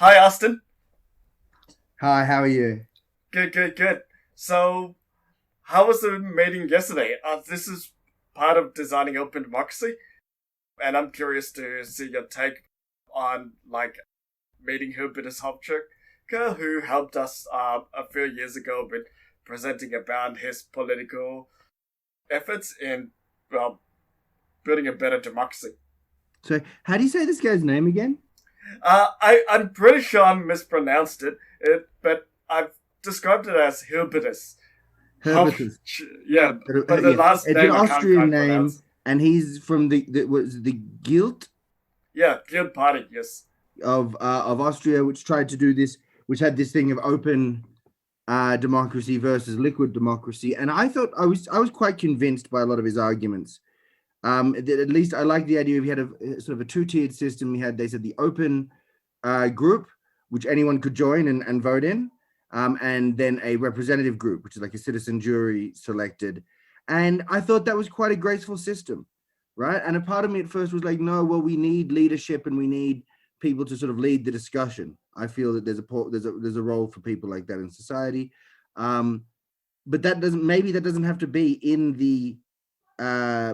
Hi, Austin. Hi, how are you? Good, good, good. So, how was the meeting yesterday? This is part of designing open democracy, and I'm curious to see your take on meeting Hubertus Hopchuk, who helped us a few years ago with presenting about his political efforts in well building a better democracy. So, how do you say this guy's name again? I'm pretty sure I mispronounced but I've described it as Hubertus. How? Herbatus. Yeah, but the Yeah, last it's an name I can't Austrian quite name, pronounce. and he's from the was the Guild Yeah, Guild Party. Yes. of Austria, which tried to do this, which had this thing of open democracy versus liquid democracy. And I thought I was quite convinced by a lot of his arguments. At least I like the idea of he had a sort of a two-tiered system. He had, they said, the open group, which anyone could join and vote in, and then a representative group, which is like a citizen jury selected. And I thought that was quite a graceful system, right? And a part of me at first was like, no, well, we need leadership and we need people to sort of lead the discussion. I feel that there's a role for people like that in society. Um, but that doesn't have to be in the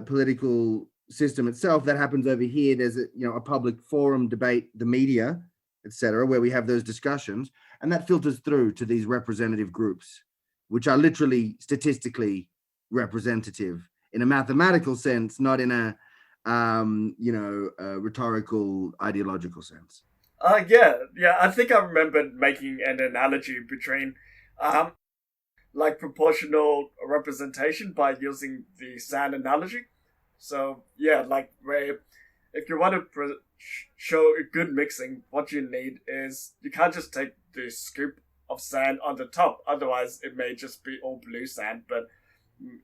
political system itself. That happens over here. There's a public forum, debate, the media, etc., where we have those discussions, and that filters through to these representative groups, which are literally statistically representative in a mathematical sense, not in a rhetorical ideological sense. Yeah. I think I remember making an analogy between, um, proportional representation by using the sand analogy. So yeah, like where if you want to show a good mixing, what you need is you can't just take the scoop of sand on the top. Otherwise, it may just be all blue sand. But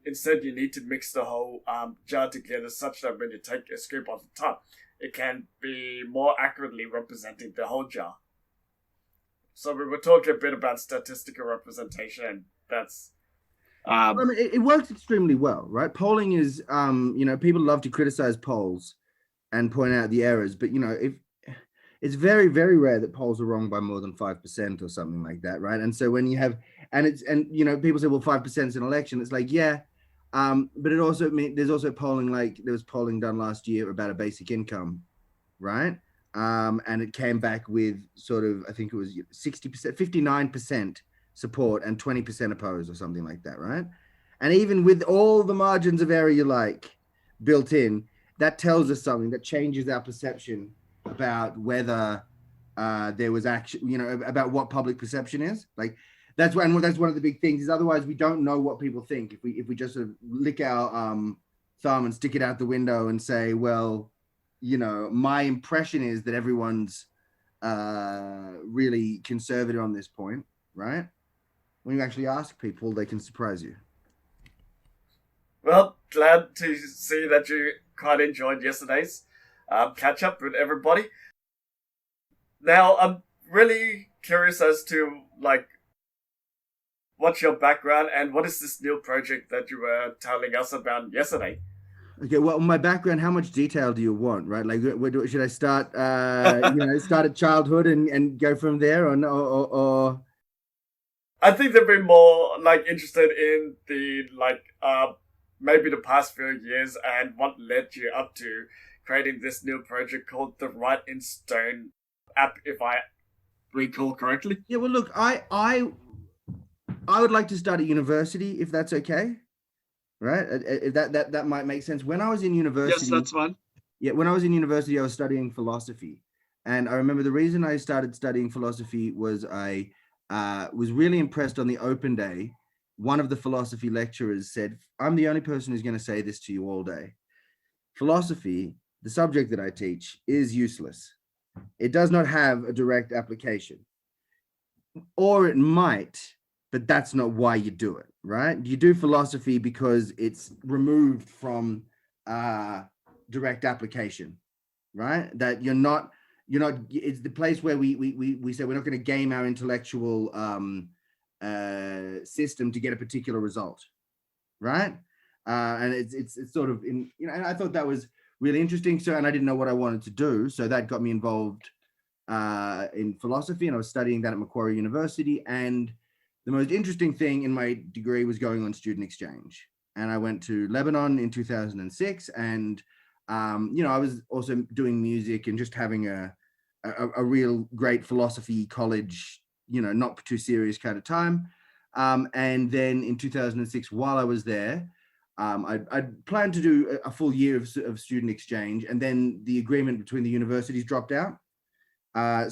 instead, you need to mix the whole jar together such that when you take a scoop off the top, it can be more accurately representing the whole jar. So we were talking a bit about statistical representation, and that's I um, mean, it works extremely well, right? Polling is, people love to criticize polls and point out the errors, but if it's very, very rare that polls are wrong by more than 5% or something like that, right? And so when you have, and people say, well, 5% is an election. It's like, yeah, but it also means there's also polling, like there was polling done last year about a basic income, right? And it came back with sort of, I think it was 60%, 59% support and 20% opposed or something like that, right? And even with all the margins of error you like built in, that tells us something that changes our perception about whether there was action, about what public perception is. Like that's one of the big things. Is otherwise we don't know what people think if we just sort of lick our thumb and stick it out the window and say, well, my impression is that everyone's really conservative on this point, right? When you actually ask people, they can surprise you. well, glad to see that you quite enjoyed yesterday's catch up with everybody. Now, I'm really curious as to what's your background and what is this new project that you were telling us about yesterday. Okay, well, my background, how much detail do you want, right? Like, should I start, start at childhood and go from there, or no, or I think they've been more interested in the maybe the past few years and what led you up to creating this new project called the Write In Stone app, if I recall correctly. yeah, well, look, I would like to start at university if that's okay, right? If that might make sense. When I was in Yes, university, that's fine. yeah, when I was in university, I was studying philosophy, and I remember the reason I started studying philosophy was I was really impressed on the open day. One of the philosophy lecturers said, "I'm the only person who's going to say this to you all day. Philosophy, the subject that I teach, is useless. It does not have a direct application, or it might, but that's not why you do it, right? You do philosophy because it's removed from uh, direct application, right? That you're not. It's the place where we say we're not going to game our intellectual system to get a particular result, right? And it's sort of and I thought that was really interesting. So, and I didn't know what I wanted to do, so that got me involved in philosophy, and I was studying that at Macquarie University. And the most interesting thing in my degree was going on student exchange. And I went to Lebanon in 2006, and I was also doing music and just having a real great philosophy college, not too serious kind of time. And then in 2006, while I was there, I'd planned to do a full year of student exchange, and then the agreement between the universities dropped out.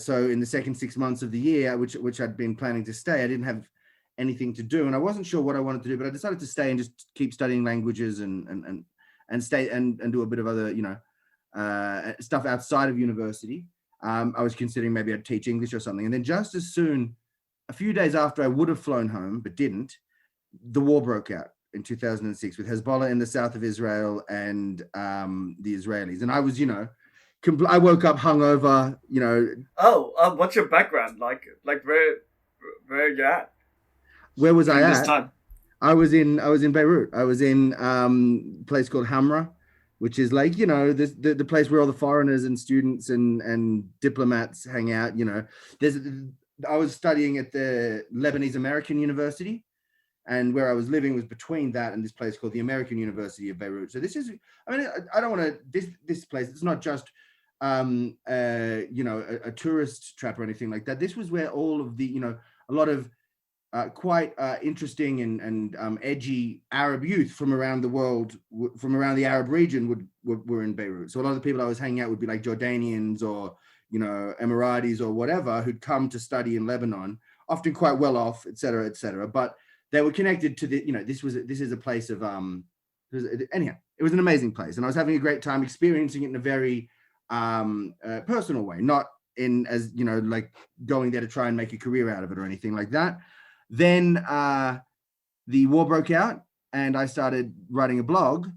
So in the second 6 months of the year, which I'd been planning to stay, I didn't have anything to do, and I wasn't sure what I wanted to do, but I decided to stay and just keep studying languages and stay and do a bit of other stuff outside of university. I was considering maybe I'd teach English or something, and then just as soon, a few days after I would have flown home but didn't, the war broke out in 2006 with Hezbollah in the south of Israel and the Israelis, and I was I woke up hungover. Oh, what's your background like? Like where you at Where was I during this at? time? I was in Beirut. I was in a place called Hamra, which is like the place where all the foreigners and students and diplomats hang out. There's I was studying at the Lebanese American University, and where I was living was between that and this place called the American University of Beirut. So this is, I don't want to, this place, it's not just, a tourist trap or anything like that. This was where all of the, a lot of quite interesting and edgy Arab youth from around the world, from around the Arab region were in Beirut. So a lot of the people I was hanging out would be like Jordanians or, Emiratis or whatever, who'd come to study in Lebanon, often quite well off, et cetera, et cetera. But they were connected to the, this is a place of, anyhow, it was an amazing place. And I was having a great time experiencing it in a very personal way, not in as, like going there to try and make a career out of it or anything like that. Then the war broke out and I started writing a blog,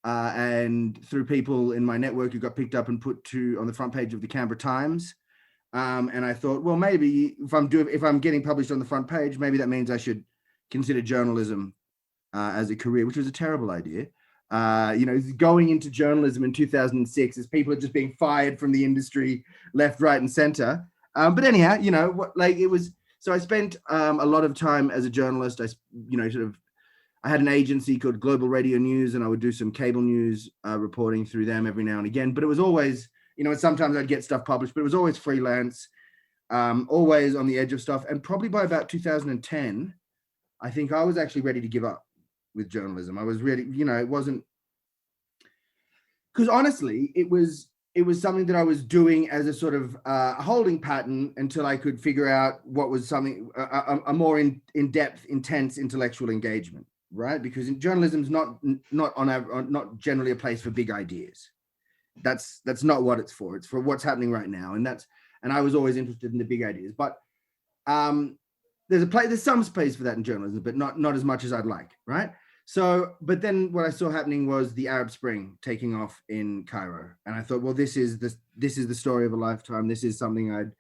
and through people in my network who got picked up and put on the front page of the Canberra Times. And I thought, well, maybe if I'm getting published on the front page, maybe that means I should consider journalism as a career, which was a terrible idea. Going into journalism in 2006 as people are just being fired from the industry left, right, and center. But anyhow, it was. So I spent a lot of time as a journalist. I had an agency called Global Radio News, and I would do some cable news reporting through them every now and again. But it was always, sometimes I'd get stuff published, but it was always freelance, always on the edge of stuff. And probably by about 2010, I think I was actually ready to give up with journalism. I was really, it wasn't, because honestly, it was something that I was doing as a sort of holding pattern until I could figure out what was something, a more in-depth, intense intellectual engagement, right? Because in journalism is not generally a place for big ideas. That's not what it's for. It's for what's happening right now, and I was always interested in the big ideas. But there's some space for that in journalism, but not as much as I'd like, right? So, but then what I saw happening was the Arab Spring taking off in Cairo, and I thought, well, this is the story of a lifetime. This is something I'd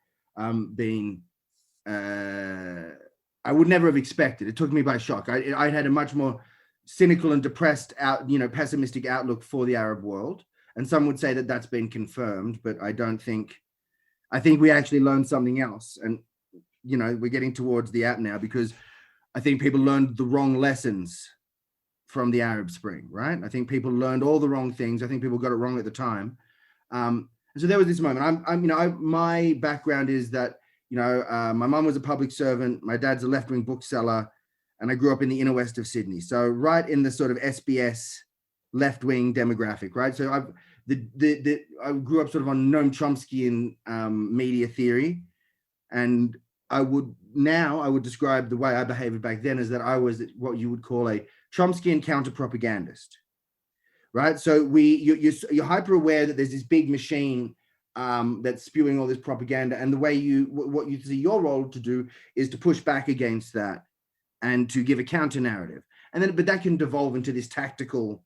I would never have expected. It took me by shock. I had a much more cynical and depressed pessimistic outlook for the Arab world, and some would say that that's been confirmed, but I don't think. I think we actually learned something else, and we're getting towards the app now because I think people learned the wrong lessons from the Arab Spring, right? I think people learned all the wrong things. I think people got it wrong at the time. So there was this moment. My background is that, my mum was a public servant. My dad's a left-wing bookseller, and I grew up in the inner west of Sydney. So right in the sort of SBS left-wing demographic, right? So I grew up sort of on Noam Chomsky and media theory, and I would describe the way I behaved back then as that I was what you would call a Chomskyan counter-propagandist, right? So you're hyper aware that there's this big machine that's spewing all this propaganda, and the way what you see your role to do is to push back against that and to give a counter narrative, but that can devolve into this tactical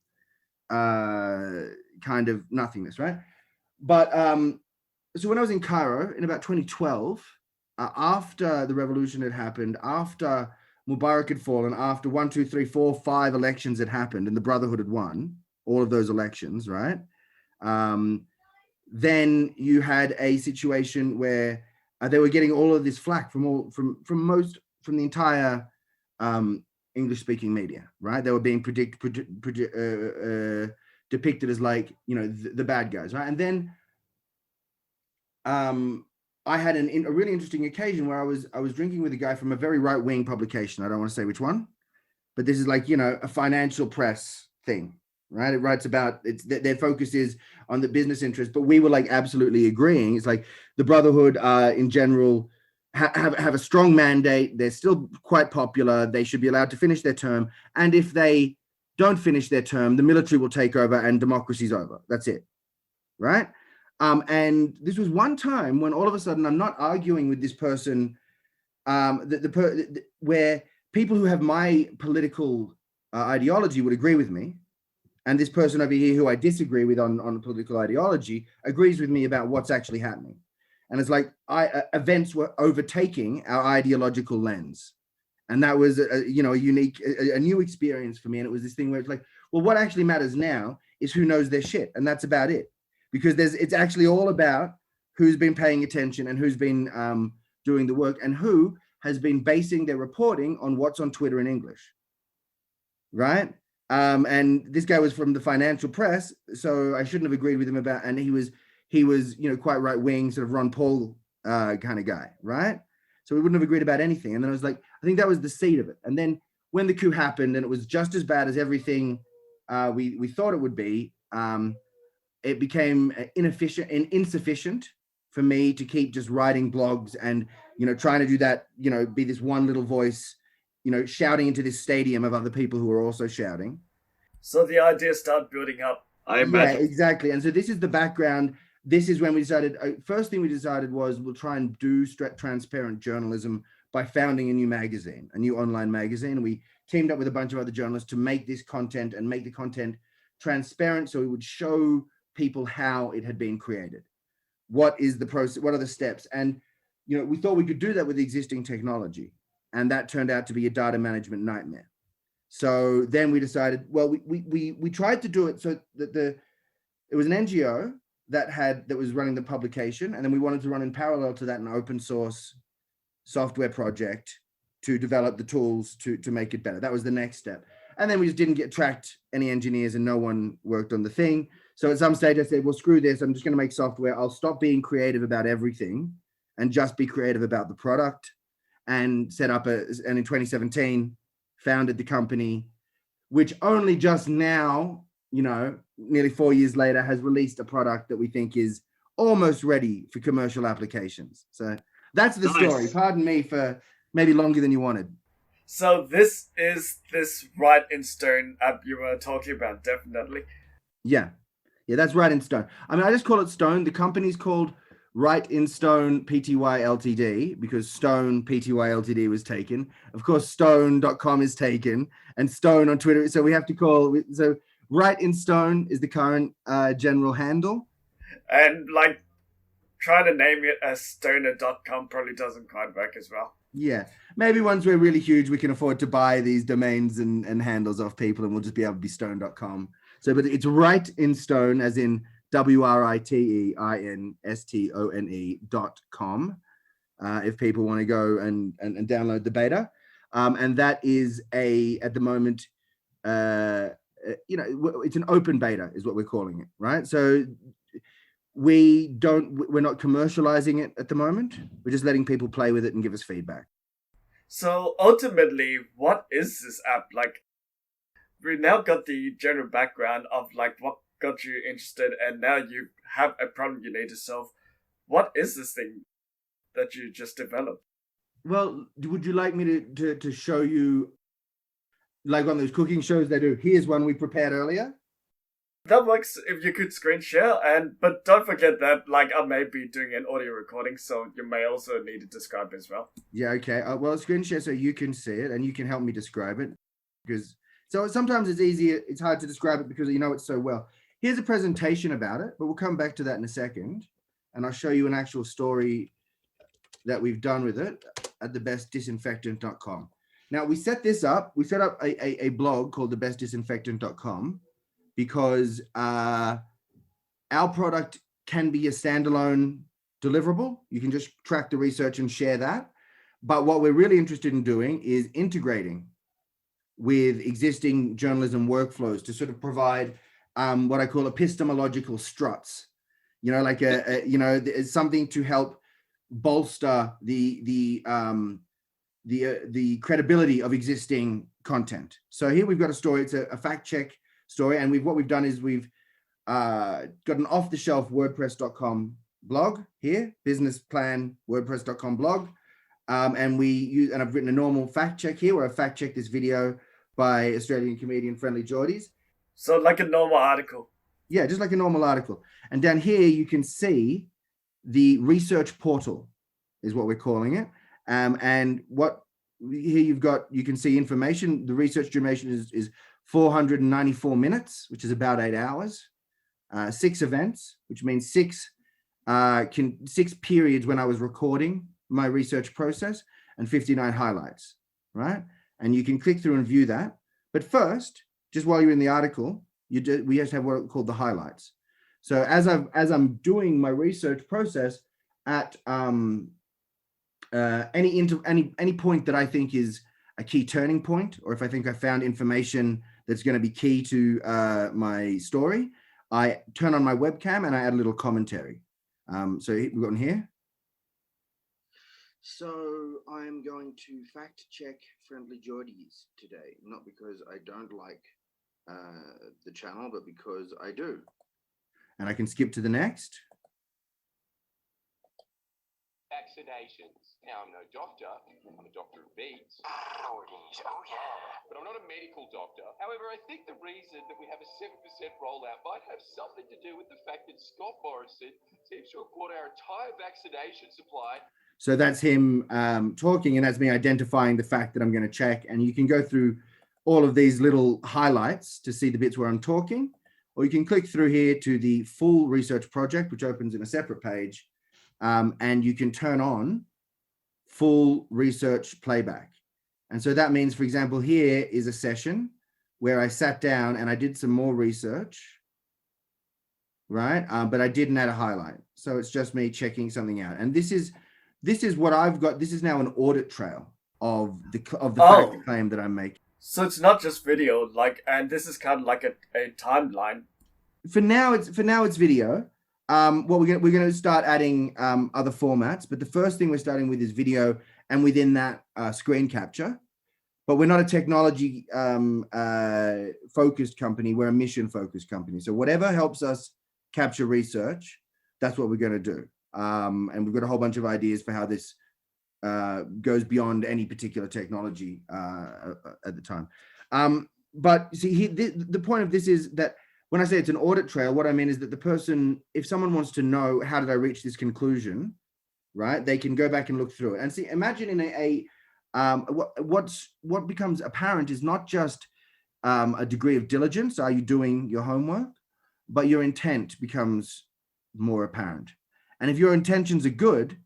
kind of nothingness, right? But so when I was in Cairo in about 2012. After the revolution had happened, after Mubarak had fallen, after 1, 2, 3, 4, 5 elections had happened and the Brotherhood had won all of those elections, right? then you had a situation where they were getting all of this flack from the entire English-speaking media, right? They were being depicted as like, you know, the bad guys, right? And then I had a really interesting occasion where I was drinking with a guy from a very right-wing publication. I don't want to say which one, but this is like, you know, a financial press thing, right? It writes about their focus is on the business interest, but we were like absolutely agreeing. It's like the Brotherhood in general have a strong mandate. They're still quite popular. They should be allowed to finish their term. And if they don't finish their term, the military will take over and democracy's over. That's it, right? And this was one time when all of a sudden I'm not arguing with this person, where people who have my political ideology would agree with me, and this person over here who I disagree with on political ideology agrees with me about what's actually happening. And it's like events were overtaking our ideological lens. And that was a new experience for me. And it was this thing where it's like, well, what actually matters now is who knows their shit. And that's about it. Because it's actually all about who's been paying attention and who's been doing the work and who has been basing their reporting on what's on Twitter in English, right? And this guy was from the financial press, so I shouldn't have agreed with him about. And he was you know, quite right wing, sort of Ron Paul kind of guy, right? So we wouldn't have agreed about anything. And then I was like, I think that was the seed of it. And then when the coup happened and it was just as bad as everything we thought it would be, it became inefficient and insufficient for me to keep just writing blogs and, you know, trying to do that, you know, be this one little voice, you know, shouting into this stadium of other people who are also shouting. So the idea started building up, I imagine. Yeah, exactly. And so this is the background. This is when we decided, first thing we decided was we'll try and do transparent journalism by founding a new magazine, a new online magazine. And we teamed up with a bunch of other journalists to make this content and make the content transparent, so we would show people how it had been created. What is the process? What are the steps? And, you know, we thought we could do that with existing technology. And that turned out to be a data management nightmare. So then we decided, well, we tried to do it so that it was an NGO that was running the publication. And then we wanted to run in parallel to that an open source software project to develop the tools to make it better. That was the next step. And then we just didn't get tracked any engineers and no one worked on the thing. So at some stage I said, well, screw this. I'm just going to make software. I'll stop being creative about everything and just be creative about the product, and set up and in 2017 founded the company, which only just now, you know, nearly 4 years later, has released a product that we think is almost ready for commercial applications. So that's the story. Pardon me for maybe longer than you wanted. So this is this Write In Stone app you were talking about, definitely. Yeah, that's Write In Stone. I mean, I just call it Stone. The company's called Write In Stone PTY Ltd because Stone PTY Ltd was taken. Of course, stone.com is taken and Stone on Twitter. So we have to call, so Write In Stone is the current general handle. And like trying to name it as stoner.com probably doesn't quite work as well. Yeah, maybe once we're really huge, we can afford to buy these domains and handles off people, and we'll just be able to be stone.com. So, but it's Write In Stone, as in WRITEINSTONE.com. If people want to go and download the beta, and that is at the moment, you know, it's an open beta, is what we're calling it, right? So we're not commercializing it at the moment. We're just letting people play with it and give us feedback. So ultimately, what is this app? Like, we now got the general background of like what got you interested, and now you have a problem you need to solve. What is this thing that you just developed? Well, would you like me to show you, like on those cooking shows they do? Here's one we prepared earlier. That works if you could screen share, but don't forget that like I may be doing an audio recording, so you may also need to describe as well. Yeah, okay. Well, screen share so you can see it and you can help me describe it, because so sometimes it's hard to describe it because you know it so well. Here's a presentation about it, but we'll come back to that in a second, and I'll show you an actual story that we've done with it at thebestdisinfectant.com. Now we set this up. We set up a blog called thebestdisinfectant.com. because our product can be a standalone deliverable. You can just track the research and share that. But what we're really interested in doing is integrating with existing journalism workflows to sort of provide what I call epistemological struts. Like it's something to help bolster the credibility of existing content. So here we've got a story. It's a fact check story, and what we've done is we've got an off-the-shelf WordPress.com blog here, business plan WordPress.com blog, and I've written a normal fact check here where I fact check this video by Australian comedian Friendly Geordies. So like a normal article. Yeah, just like a normal article. And down here you can see the research portal is what we're calling it. And what here you can see information. The research duration is 494 minutes, which is about 8 hours. 6 events, which means six periods when I was recording my research process, and 59 highlights, right? And you can click through and view that. But first, just while you're in the article, we have to have what are called the highlights. So as I'm doing my research process at any point that I think is a key turning point, or if I think I found information that's going to be key to my story, I turn on my webcam and I add a little commentary. So we've got in here. So I'm going to fact check Friendly Geordies today, not because I don't like the channel, but because I do. And I can skip to the next. Vaccinations. Now, I'm no doctor. I'm a doctor of beats. Oh, yeah. But I'm not a medical doctor. However, I think the reason that we have a 7% rollout might have something to do with the fact that Scott Morrison seems to have bought our entire vaccination supply. So that's him talking, and that's me identifying the fact that I'm going to check. And you can go through all of these little highlights to see the bits where I'm talking, or you can click through here to the full research project, which opens in a separate page. And you can turn on full research playback. And so that means, for example, here is a session where I sat down and I did some more research, right? But I didn't add a highlight. So it's just me checking something out. And this is what I've got. This is now an audit trail of the fact claim that I'm making. So it's not just video, and this is kind of like a timeline. For now, it's video. We're going to start adding other formats, but the first thing we're starting with is video, and within that screen capture. But we're not a technology focused company. We're a mission focused company. So whatever helps us capture research, that's what we're going to do. And we've got a whole bunch of ideas for how this goes beyond any particular technology at the time. But see, the point of this is that when I say it's an audit trail, what I mean is that the person, if someone wants to know how did I reach this conclusion, right, they can go back and look through it and see. Imagine in what becomes apparent is not just a degree of diligence. Are you doing your homework? But your intent becomes more apparent. And if your intentions are good,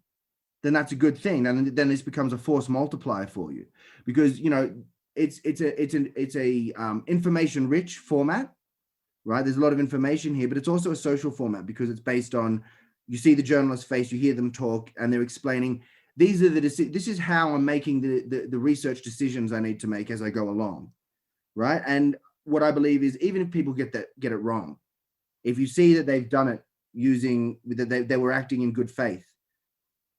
then that's a good thing. And then this becomes a force multiplier for you, because it's a information rich format. Right, there's a lot of information here, but it's also a social format because it's based on, you see the journalist's face, you hear them talk, and they're explaining this is how I'm making the research decisions I need to make as I go along, right? And what I believe is, even if people get it wrong, if you see that they've done it using that they were acting in good faith,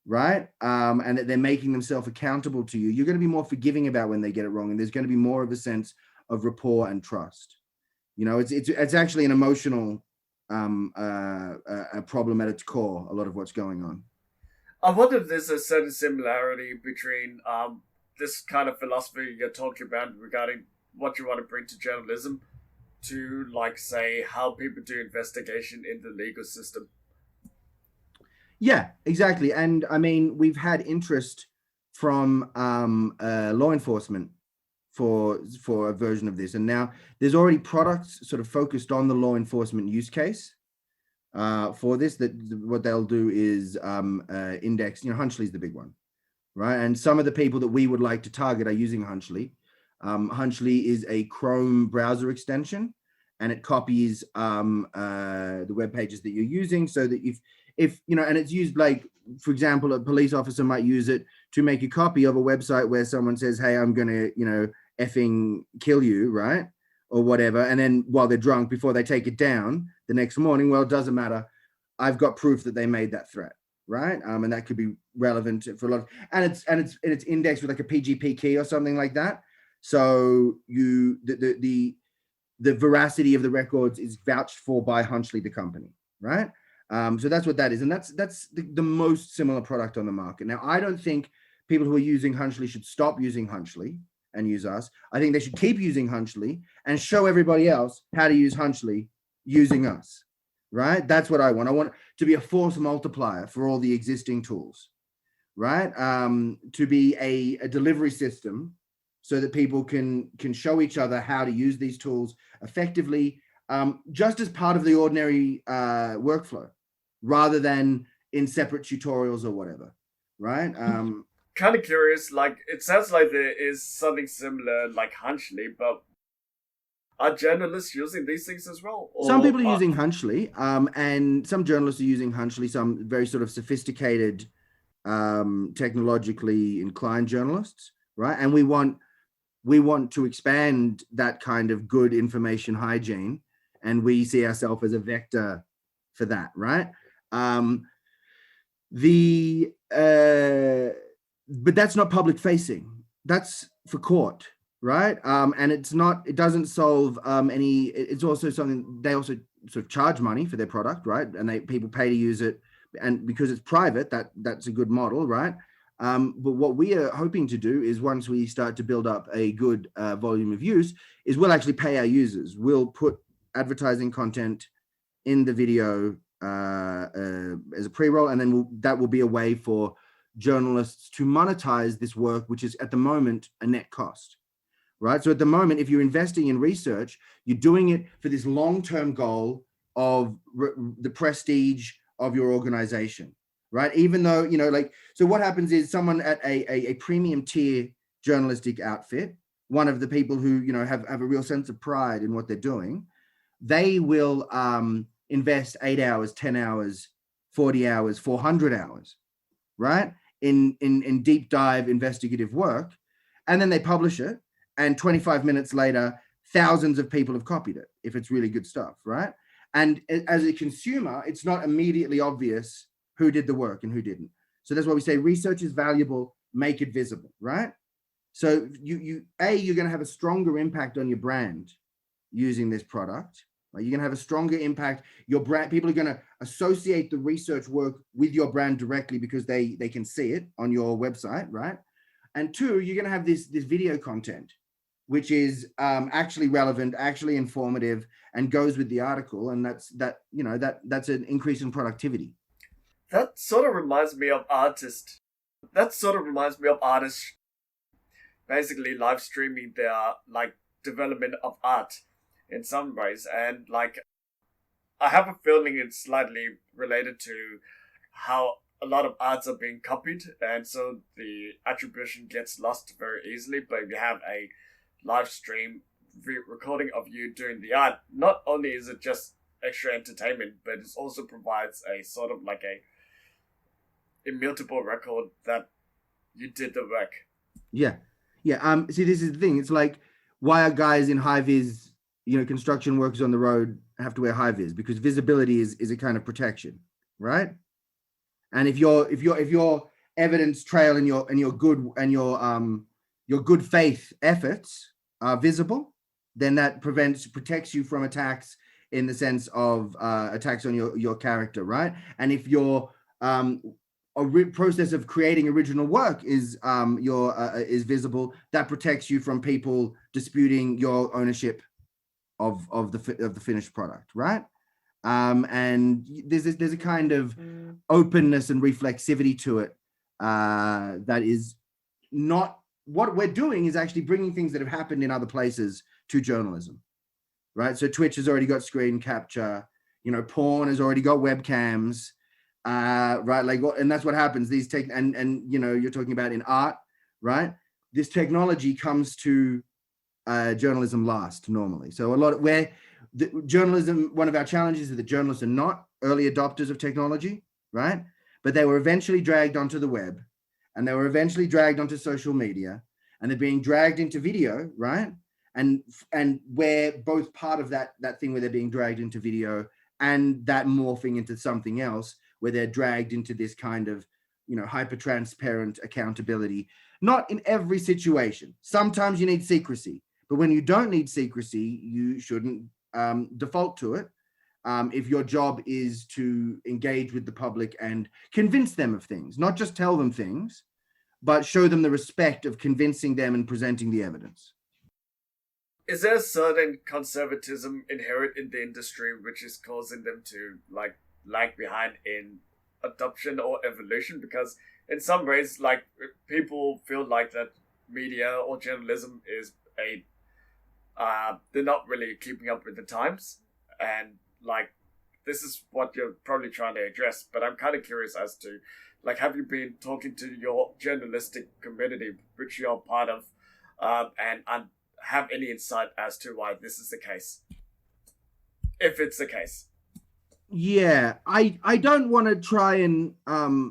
right, and that they're making themselves accountable to you, you're going to be more forgiving about when they get it wrong, and there's going to be more of a sense of rapport and trust. It's actually an emotional a problem at its core, a lot of what's going on. I wonder if there's a certain similarity between this kind of philosophy you're talking about regarding what you want to bring to journalism to, say, how people do investigation in the legal system. Yeah, exactly. And I mean, we've had interest from law enforcement for a version of this, and now there's already products sort of focused on the law enforcement use case for this. That what they'll do is index. Hunchly's the big one, right? And some of the people that we would like to target are using Hunchly. Hunchly is a Chrome browser extension, and it copies the web pages that you're using, so that if you know, and it's used like, for example, a police officer might use it to make a copy of a website where someone says, hey, I'm gonna, you know, effing kill you, right? Or whatever. And then while they're drunk, before they take it down the next morning, well, it doesn't matter. I've got proof that they made that threat, right? And that could be relevant for a lot of, and it's indexed with like a PGP key or something like that. So the veracity of the records is vouched for by Hunchley, the company, right? So that's what that is, and that's the most similar product on the market. Now, I don't think people who are using Hunchley should stop using Hunchley and use us. I think they should keep using Hunchley and show everybody else how to use Hunchley using us, right? That's what I want. I want to be a force multiplier for all the existing tools, right? To be a delivery system so that people can show each other how to use these tools effectively, just as part of the ordinary workflow, rather than in separate tutorials or whatever, right? Kind of curious, like, it sounds like there is something similar like Hunchley, but are journalists using these things as well? Some people are using Hunchley, and some journalists are using Hunchley, some very sort of sophisticated, technologically inclined journalists, right? And we want to expand that kind of good information hygiene, and we see ourselves as a vector for that, right? But that's not public facing. That's for court, right? And it doesn't solve any. It's also something they also sort of charge money for their product, right? And people pay to use it, and because it's private, that's a good model, right? But what we are hoping to do is, once we start to build up a good volume of use, is we'll actually pay our users. We'll put advertising content in the video as a pre-roll, and then that will be a way for journalists to monetize this work, which is at the moment a net cost, right? So at the moment, if you're investing in research, you're doing it for this long-term goal of the prestige of your organization, right? Even though, you know, like, so what happens is someone at a premium tier journalistic outfit, one of the people who, you know, have a real sense of pride in what they're doing, they will invest 8 hours, 10 hours, 40 hours, 400 hours, right? In deep dive investigative work. And then they publish it, and 25 minutes later, thousands of people have copied it, if it's really good stuff, right? And as a consumer, it's not immediately obvious who did the work and who didn't. So that's why we say research is valuable, make it visible, right? So you're going to have a stronger impact on your brand using this product. Like, you're going to have a stronger impact. Your brand, people are going to associate the research work with your brand directly because they can see it on your website, right? And two, you're going to have this video content, which is actually relevant, actually informative, and goes with the article. And that's an increase in productivity. That sort of reminds me of artists. Basically live streaming their like development of art in some ways, and like, I have a feeling it's slightly related to how a lot of arts are being copied, and so the attribution gets lost very easily. But if you have a live stream recording of you doing the art, not only is it just extra entertainment, but it also provides a sort of like a immutable record that you did the work. Yeah. See, this is the thing. It's like, why are guys in high vis, you know, construction workers on the road have to wear high vis? Because visibility is a kind of protection, right? And if your evidence trail and your good faith efforts are visible, then that protects you from attacks, in the sense of attacks on your character, right? And if your process of creating original work is visible, that protects you from people disputing your ownership of the finished product, right? And there's a kind of openness and reflexivity to it that is not what we're doing. Is actually bringing things that have happened in other places to journalism, right? So Twitch has already got screen capture, you know, porn has already got webcams, right? Like, and that's what happens. These and you know, you're talking about in art, right? This technology comes to journalism last normally. So a lot of the journalism, one of our challenges is that journalists are not early adopters of technology, right? But they were eventually dragged onto the web, and they were eventually dragged onto social media, and they're being dragged into video, right? And we're both part of that thing where they're being dragged into video, and that morphing into something else where they're dragged into this kind of, hyper transparent accountability. Not in every situation. Sometimes you need secrecy, but when you don't need secrecy, you shouldn't default to it. If your job is to engage with the public and convince them of things, not just tell them things, but show them the respect of convincing them and presenting the evidence. Is there a certain conservatism inherent in the industry which is causing them to lag behind in adoption or evolution? Because in some ways, people feel like that media or journalism is they're not really keeping up with the times, and this is what you're probably trying to address. But I'm kind of curious as to have you been talking to your journalistic community, which you're part of, and have any insight as to why this is the case, if it's the case? Yeah, I don't want to try and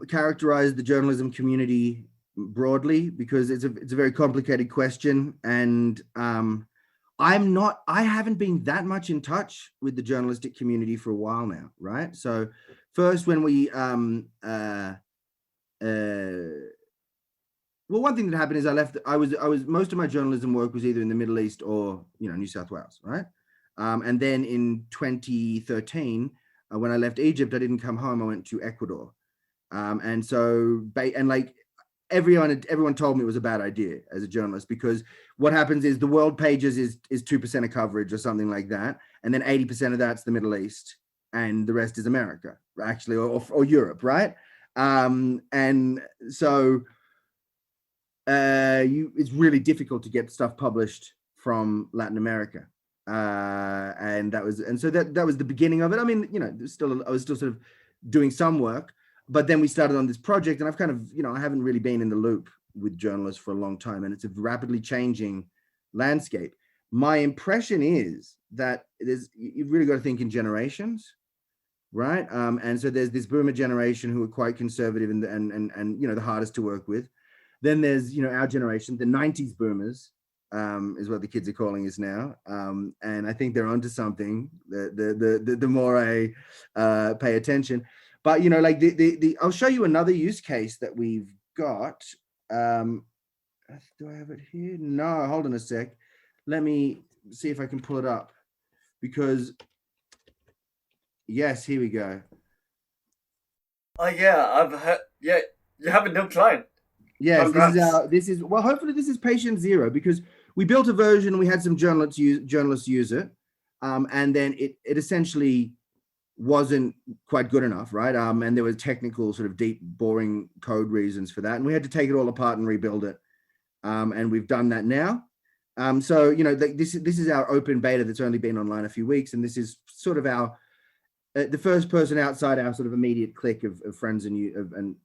characterize the journalism community broadly, because it's a very complicated question, and I haven't been that much in touch with the journalistic community for a while now, right? So first, when we well, one thing that happened is I was most of my journalism work was either in the Middle East or New South Wales, right? And then in 2013, when I left Egypt, I didn't come home. I went to Ecuador, and so everyone told me it was a bad idea as a journalist, because what happens is the world pages is 2% of coverage or something like that, and then 80% of that's the Middle East, and the rest is America, actually, or Europe, right? And so it's really difficult to get stuff published from Latin America, and so that was the beginning of it. I mean, I was still sort of doing some work, but then we started on this project, and I've kind of, I haven't really been in the loop with journalists for a long time, and it's a rapidly changing landscape. My impression is that you've really got to think in generations, right? And so there's this boomer generation who are quite conservative and the hardest to work with. Then there's, our generation, the 90s boomers, is what the kids are calling us now. And I think they're onto something, the more I pay attention. But, I'll show you another use case that we've got. Do I have it here? No, hold on a sec. Let me see if I can pull it up, because yes, here we go. Oh yeah, I've heard. Yeah, you have a new client. Yes, well, hopefully this is patient zero, because we built a version, we had some journalists use it, and then it essentially wasn't quite good enough, right? And there was technical, sort of deep, boring code reasons for that, and we had to take it all apart and rebuild it. And we've done that now. So this is our open beta that's only been online a few weeks, and this is sort of our the first person outside our sort of immediate clique of friends and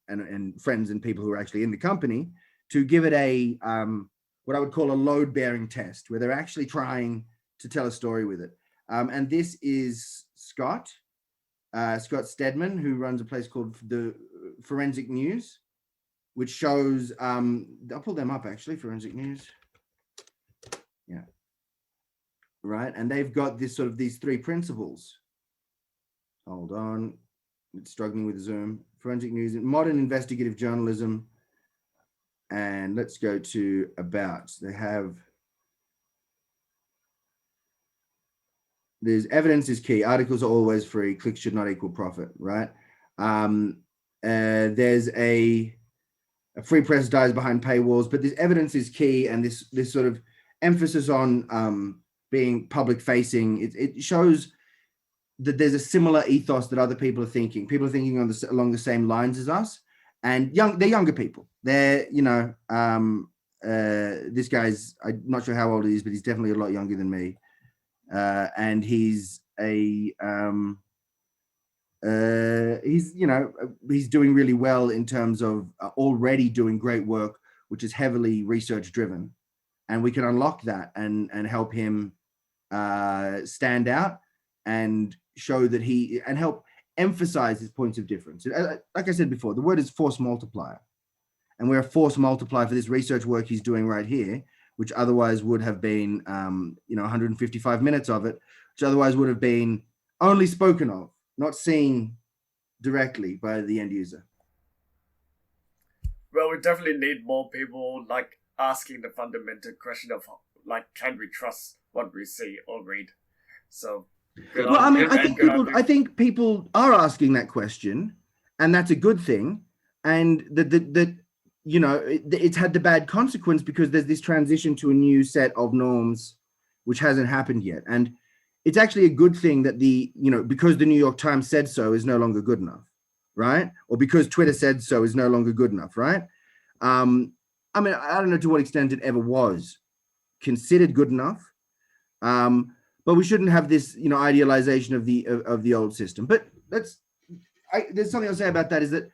friends and people who are actually in the company to give it a what I would call a load-bearing test, where they're actually trying to tell a story with it. And this is Scott Stedman, who runs a place called the Forensic News, which shows, I'll pull them up actually, Forensic News. Yeah. Right, and they've got these three principles. Hold on, it's struggling with Zoom. Forensic News, modern investigative journalism. And let's go to about. There's evidence is key. Articles are always free. Clicks should not equal profit, right? There's a free press dies behind paywalls, but this evidence is key, and this sort of emphasis on being public facing. It shows that there's a similar ethos that other people are thinking. People are thinking along the same lines as us, and they're younger people. They're, this guy's, I'm not sure how old he is, but he's definitely a lot younger than me. And he's he's doing really well in terms of already doing great work, which is heavily research driven, and we can unlock that and help him stand out and show that and help emphasize his points of difference. Like I said before, the word is force multiplier. And we're a force multiplier for this research work he's doing right here, which otherwise would have been, 155 minutes of it, which otherwise would have been only spoken of, not seen directly by the end user. Well, we definitely need more people like asking the fundamental question of like, can we trust what we see or read? So, well, I mean, I think people are asking that question, and that's a good thing. And that it's had the bad consequence because there's this transition to a new set of norms, which hasn't happened yet. And it's actually a good thing that because the New York Times said so is no longer good enough, right? Or because Twitter said so is no longer good enough, right? I mean, I don't know to what extent it ever was considered good enough, but we shouldn't have this, idealization of the old system. But there's something I'll say about that is that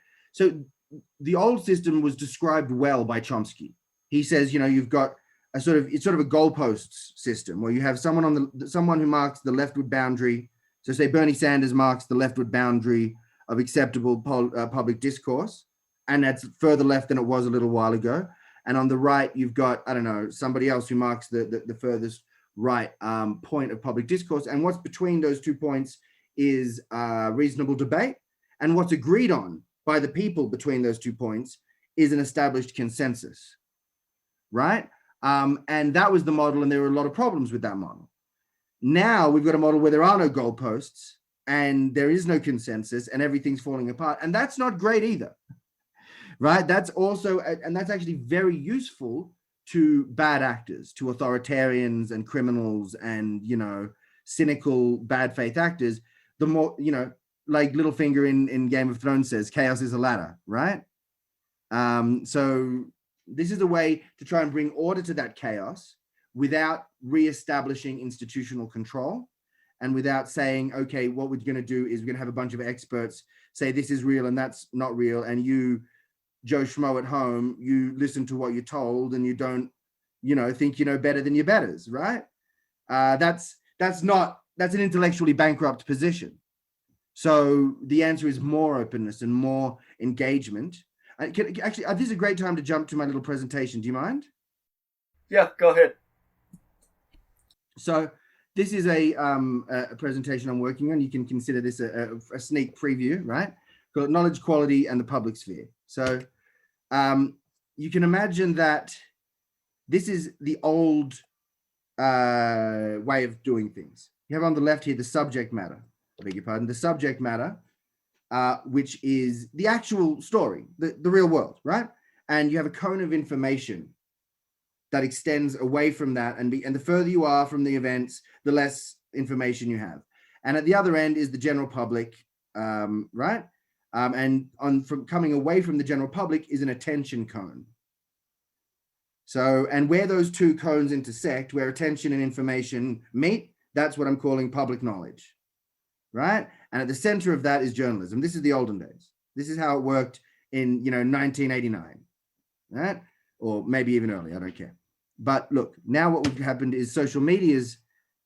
the old system was described well by Chomsky. He says, you've got it's sort of a goalposts system where you have someone who marks the leftward boundary. So say Bernie Sanders marks the leftward boundary of acceptable public discourse, and that's further left than it was a little while ago. And on the right, you've got, I don't know, somebody else who marks the furthest right point of public discourse. And what's between those 2 points is reasonable debate. And what's agreed on by the people between those 2 points is an established consensus, right? And that was the model, and there were a lot of problems with that model. Now we've got a model where there are no goalposts and there is no consensus and everything's falling apart. And that's not great either, right? That's also, and that's actually very useful to bad actors, to authoritarians and criminals and, cynical bad faith actors. The more, like Littlefinger in Game of Thrones says, chaos is a ladder, right? So this is a way to try and bring order to that chaos without reestablishing institutional control and without saying, okay, what we're going to do is we're going to have a bunch of experts say this is real and that's not real. And you, Joe Schmo at home, you listen to what you're told and you don't, think you know better than your betters, right? That's an intellectually bankrupt position. So the answer is more openness and more engagement. Actually, this is a great time to jump to my little presentation. Do you mind? Yeah, go ahead. So this is a presentation I'm working on. You can consider this a sneak preview, right? Called Knowledge Quality and the Public Sphere. So you can imagine that this is the old way of doing things. You have on the left here the subject matter. I beg your pardon. The subject matter, which is the actual story, the real world, right? And you have a cone of information that extends away from that, and the further you are from the events, the less information you have. And at the other end is the general public, right? And from coming away from the general public is an attention cone. So, and where those two cones intersect, where attention and information meet, that's what I'm calling public knowledge, right? And at the center of that is journalism. This is the olden days. This is how it worked in 1989, right? Or maybe even earlier, I don't care. But look, now what would happened is social media's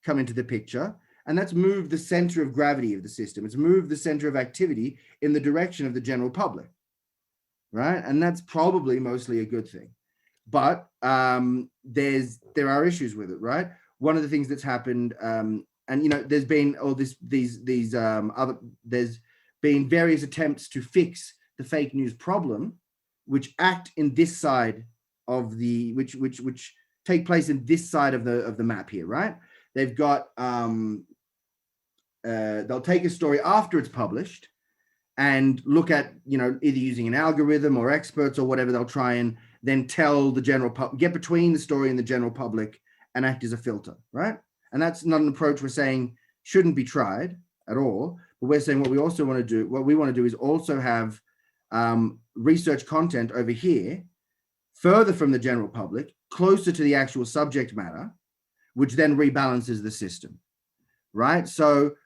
come into the picture, and that's moved the center of gravity of the system. It's moved the center of activity in the direction of the general public, right? And that's probably mostly a good thing. But there are issues with it, right? One of the things that's happened, and there's been all there's been various attempts to fix the fake news problem, which act in this side of the which take place in this side of the map here, right? They've got they'll take a story after it's published and look at either using an algorithm or experts or whatever. They'll try and then tell the general public, get between the story and the general public and act as a filter, right? And that's not an approach we're saying shouldn't be tried at all. But we're saying what we want to do is also have research content over here, further from the general public, closer to the actual subject matter, which then rebalances the system, right? So,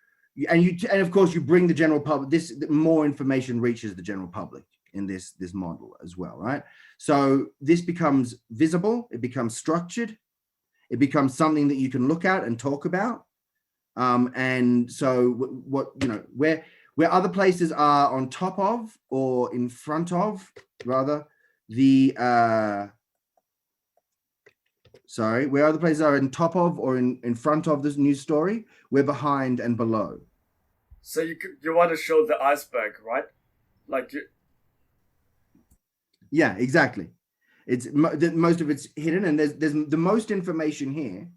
and of course you bring the general public, more information reaches the general public in this model as well, right? So this becomes visible, it becomes structured, it becomes something that you can look at and talk about, And so what, you know, where other places are on top of or in front of, rather, the where other places are in top of or in front of this news story, we're behind and below. So you want to show the iceberg, right? Like you. Yeah, exactly. It's most of it's hidden, and there's the most information here,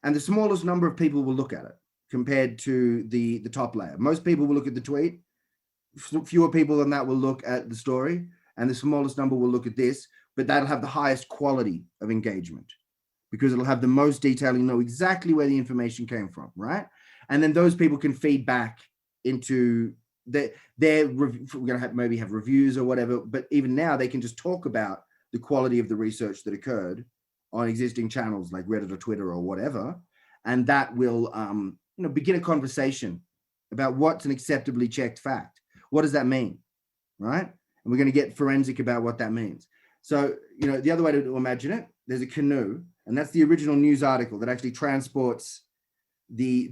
and the smallest number of people will look at it compared to the top layer. Most people will look at the tweet. Fewer people than that will look at the story, and the smallest number will look at this, but that'll have the highest quality of engagement because it'll have the most detail. You know exactly where the information came from, right? And then those people can feed back into we're going to maybe have reviews or whatever, but even now they can just talk about the quality of the research that occurred on existing channels like Reddit or Twitter or whatever, and that will begin a conversation about what's an acceptably checked fact. What does that mean, right? And we're going to get forensic about what that means. So, you know, the other way to imagine it, there's a canoe, and that's the original news article that actually transports the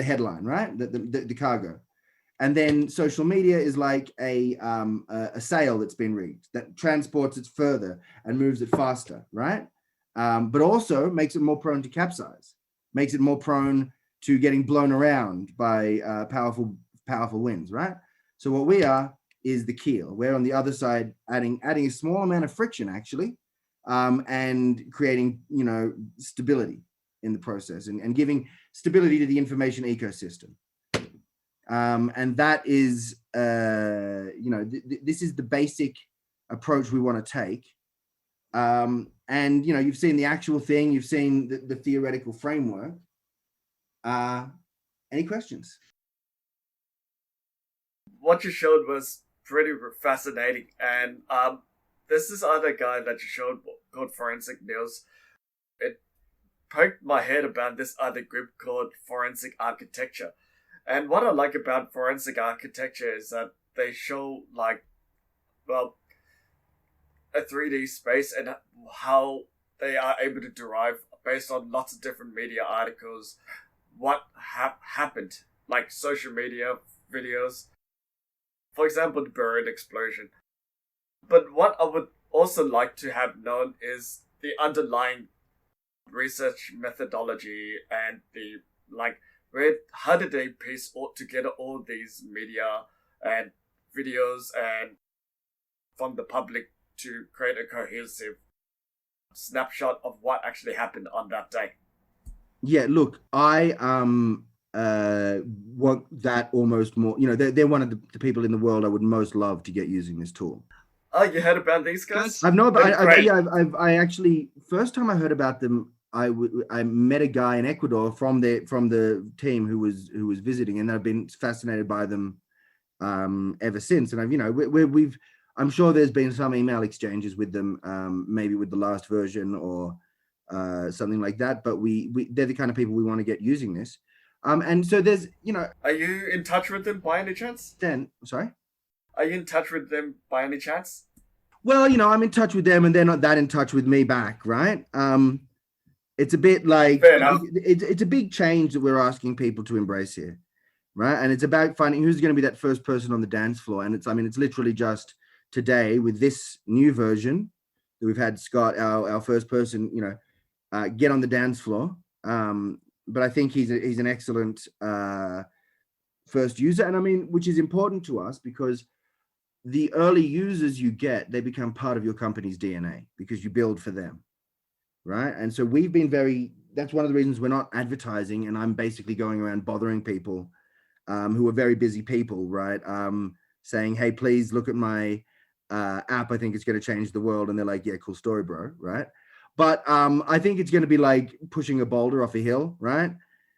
headline, right? The cargo. And then social media is like a sail that's been rigged that transports it further and moves it faster, right? But also makes it more prone to capsize, makes it more prone to getting blown around by powerful winds, right? So what we are is the keel. We're on the other side, adding a small amount of friction actually, and creating, you know, stability in the process and giving stability to the information ecosystem. And that is, this is the basic approach we want to take. And, you know, you've seen the actual thing, you've seen the theoretical framework. Any questions? What you showed was pretty fascinating, and there's this other guy that you showed called Forensic News. It poked my head about this other group called Forensic Architecture. And what I like about forensic architecture is that they show, like, well, a 3D space and how they are able to derive, based on lots of different media articles, what happened, like social media videos. For example, the Berlin explosion. But what I would also like to have known is the underlying research methodology and the, like, how did they piece together all these media and videos and from the public to create a cohesive snapshot of what actually happened on that day? Yeah, look, I want that almost more. You know, they're one of the people in the world I would most love to get using this tool. Oh, you heard about these guys? I've known, I actually, first time I heard about them, I met a guy in Ecuador from the team who was visiting, and I've been fascinated by them ever since. And I've, you know, we've I'm sure there's been some email exchanges with them, maybe with the last version or something like that. But they're the kind of people we want to get using this. And so there's, you know. Are you in touch with them by any chance? Sorry? Are you in touch with them by any chance? Well, you know, I'm in touch with them and they're not that in touch with me back, right? It's a bit like, it's a big change that we're asking people to embrace here, right? And it's about finding who's going to be that first person on the dance floor. And it's literally just today with this new version that we've had Scott, our first person, you know, get on the dance floor. But I think he's an excellent first user. And I mean, which is important to us because the early users you get, they become part of your company's DNA because you build for them, right? And so we've been that's one of the reasons we're not advertising, and I'm basically going around bothering people who are very busy people, right? Saying, hey, please look at my app. I think it's going to change the world. And they're like, yeah, cool story, bro, right? But I think it's going to be like pushing a boulder off a hill, right?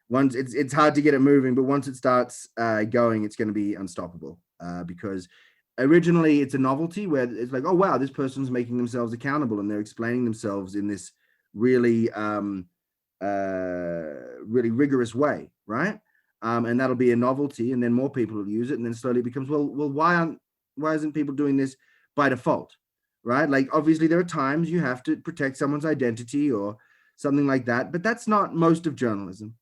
Once it's hard to get it moving, but once it starts going, it's going to be unstoppable because originally it's a novelty where it's like, oh, wow, this person's making themselves accountable and they're explaining themselves in this really, really rigorous way, right? And that'll be a novelty, and then more people will use it, and then slowly it becomes, well, why isn't people doing this by default, right? Like, obviously there are times you have to protect someone's identity or something like that, but that's not most of journalism,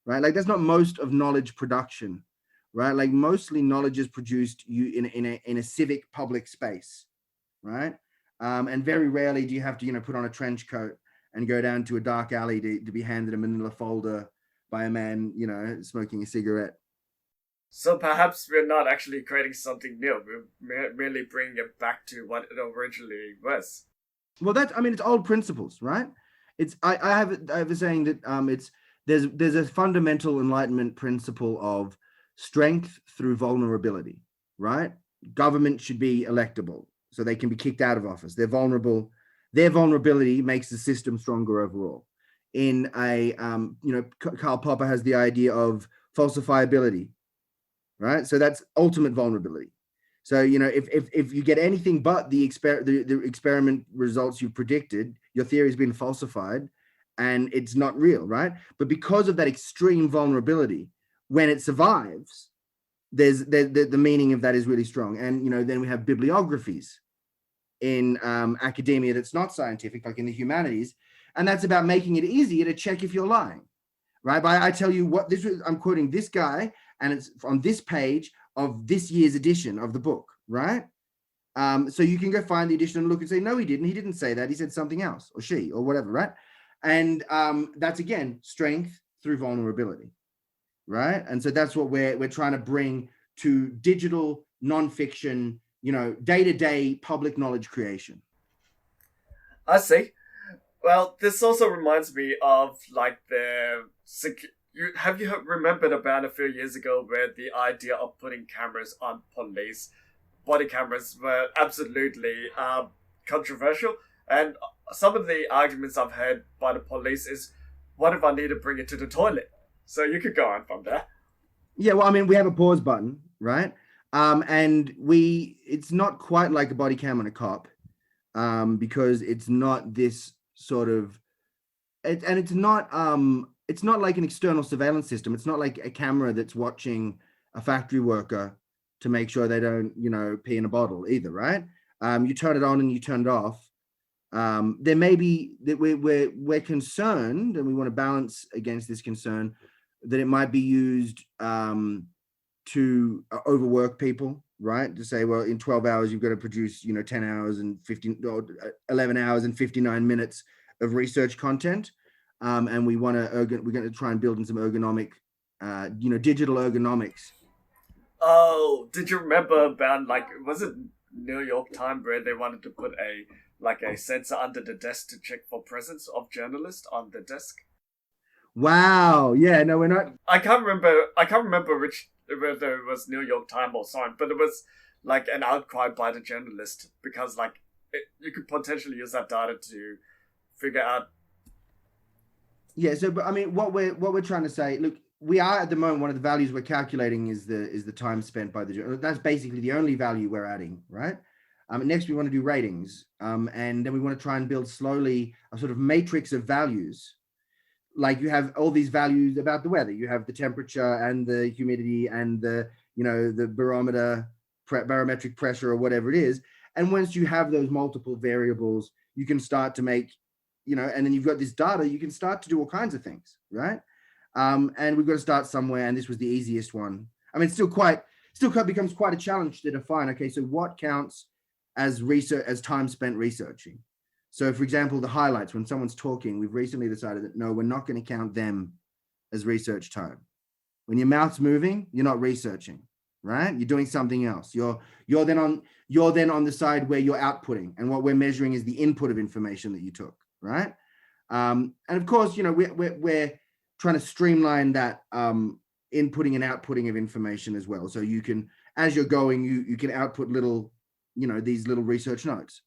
right? Like that's not most of knowledge production, right? Like mostly knowledge is produced in a civic public space, right? And very rarely do you have to, put on a trench coat and go down to a dark alley to be handed a manila folder by a man, smoking a cigarette. So perhaps we're not actually creating something new. We're merely bringing it back to what it originally was. Well, it's old principles, right? I have a saying that there's a fundamental Enlightenment principle of strength through vulnerability, right? Government should be electable so they can be kicked out of office. They're vulnerable. Their vulnerability makes the system stronger overall. In Karl Popper has the idea of falsifiability, right? So that's ultimate vulnerability. So, if you get anything but the experiment results you predicted, your theory has been falsified and it's not real, right? But because of that extreme vulnerability, when it survives, the meaning of that is really strong. And, then we have bibliographies in academia that's not scientific, like in the humanities. And that's about making it easier to check if you're lying, right? But I tell you what, I'm quoting this guy, and it's on this page of this year's edition of the book, right? So you can go find the edition and look and say, no, he didn't say that. He said something else, or she, or whatever, right? And that's, again, strength through vulnerability, right? And so that's what we're trying to bring to digital nonfiction, day-to-day public knowledge creation. I see. Well, this also reminds me of like you remembered about a few years ago where the idea of putting cameras on police body cameras were absolutely controversial, and some of the arguments I've heard by the police is, what if I need to bring it to the toilet? So you could go on from there. Yeah, well, we have a pause button, right? And it's not quite like a body cam on a cop, because it's not this sort of, and it's not like an external surveillance system. It's not like a camera that's watching a factory worker to make sure they don't, pee in a bottle either, right? You turn it on and you turn it off. There may be that we're concerned, and we want to balance against this concern that it might be used to overwork people, right? To say, well, in 12 hours you've got to produce 10 hours and 11 hours and 59 minutes of research content, and we're going to try and build in some ergonomic digital ergonomics. Oh, did you remember about, was it New York Times where they wanted to put a sensor under the desk to check for presence of journalists on the desk? Wow. Yeah, no, we're not. I can't remember whether it was New York Times or something, but it was like an outcry by the journalist because you could potentially use that data to figure out. Yeah. So, but what we're trying to say, look, we are at the moment, one of the values we're calculating is the time spent by the journalist. That's basically the only value we're adding, right? Next, we want to do ratings, and then we want to try and build slowly a sort of matrix of values. Like you have all these values about the weather. You have the temperature and the humidity and the barometric pressure or whatever it is. And once you have those multiple variables, you can start to make, and then you've got this data, you can start to do all kinds of things, right? And we've got to start somewhere. And this was the easiest one. It still becomes quite a challenge to define. Okay, so what counts as research, as time spent researching? So, for example, the highlights, when someone's talking, we've recently decided that, no, we're not going to count them as research time. When your mouth's moving, you're not researching, right? You're doing something else. You're then on the side where you're outputting, and what we're measuring is the input of information that you took, right? And of course, we're trying to streamline that inputting and outputting of information as well. So you can, as you're going, you can output little, these little research notes.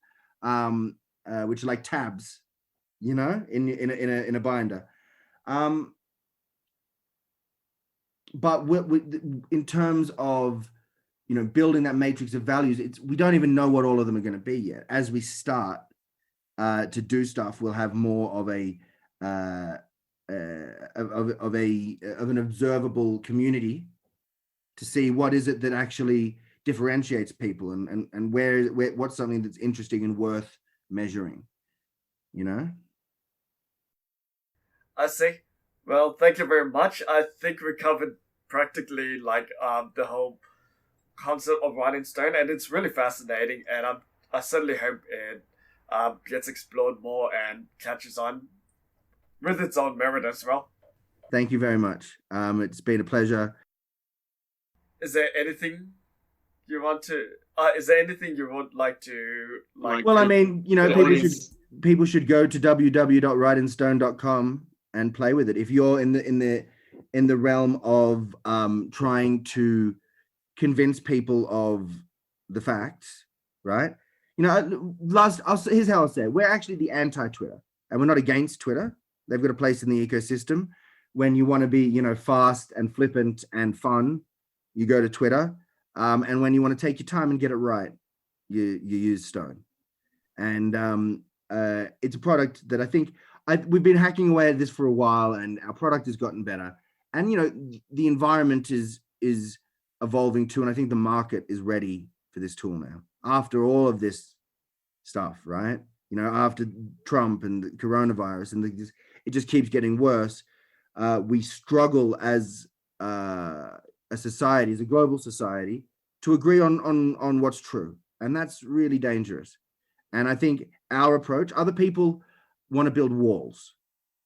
Which are like tabs, in a binder. But in terms of, building that matrix of values, we don't even know what all of them are going to be yet. As we start to do stuff, we'll have more of an observable community to see what is it that actually differentiates people, and where what's something that's interesting and worth measuring. I see. Well, thank you very much. I think we covered practically like the whole concept of Write In Stone, and it's really fascinating. And I certainly hope it gets explored more and catches on with its own merit as well. Thank you very much. It's been a pleasure. Is there anything you want to? Is there anything you would like to like? Well, I mean, you know, the people audience- should go to www.writeinstone.com and play with it. If you're in the realm of trying to convince people of the facts, right? You know, here's how I'll say it. We're actually the anti-Twitter, and we're not against Twitter. They've got a place in the ecosystem. When you want to be, you know, fast and flippant and fun, you go to Twitter. And when you want to take your time and get it right, you use Stone. And it's a product that I think we've been hacking away at this for a while, and our product has gotten better. And you know, the environment is evolving too, and I think the market is ready for this tool now. After all of this stuff, right? You know, after Trump and the coronavirus, and it just keeps getting worse. We struggle as a society, as a global society, to agree on what's true, and that's really dangerous. And I think our approach, other people want to build walls,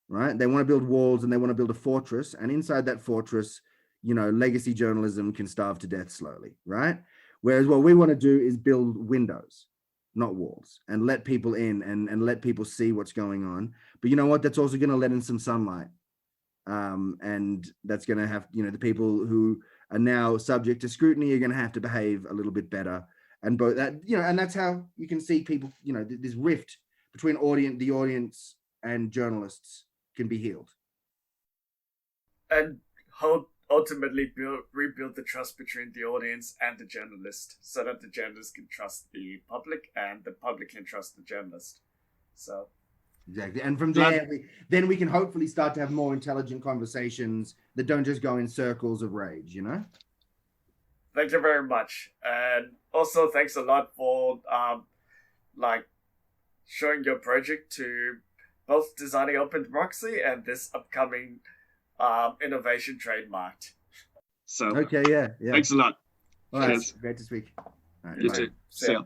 right? They want to build walls and they want to build a fortress, and inside that fortress, you know, legacy journalism can starve to death slowly, right? Whereas what we want to do is build windows, not walls, and let people in and let people see what's going on. But you know what? That's also going to let in some sunlight. And that's going to have, you know, the people who are now subject to scrutiny are going to have to behave a little bit better. And both that, you know, and that's how you can see people, you know, this rift between the audience and journalists can be healed. And how ultimately rebuild the trust between the audience and the journalist, so that the journalist can trust the public and the public can trust the journalist. So exactly. And from there, then we can hopefully start to have more intelligent conversations that don't just go in circles of rage, you know? Thank you very much. And also thanks a lot for like showing your project to both Designing Open Democracy and this upcoming innovation Trademarked. So Okay, yeah. thanks a lot. All right, great to speak. All right, You bye. too. See See ya. ya.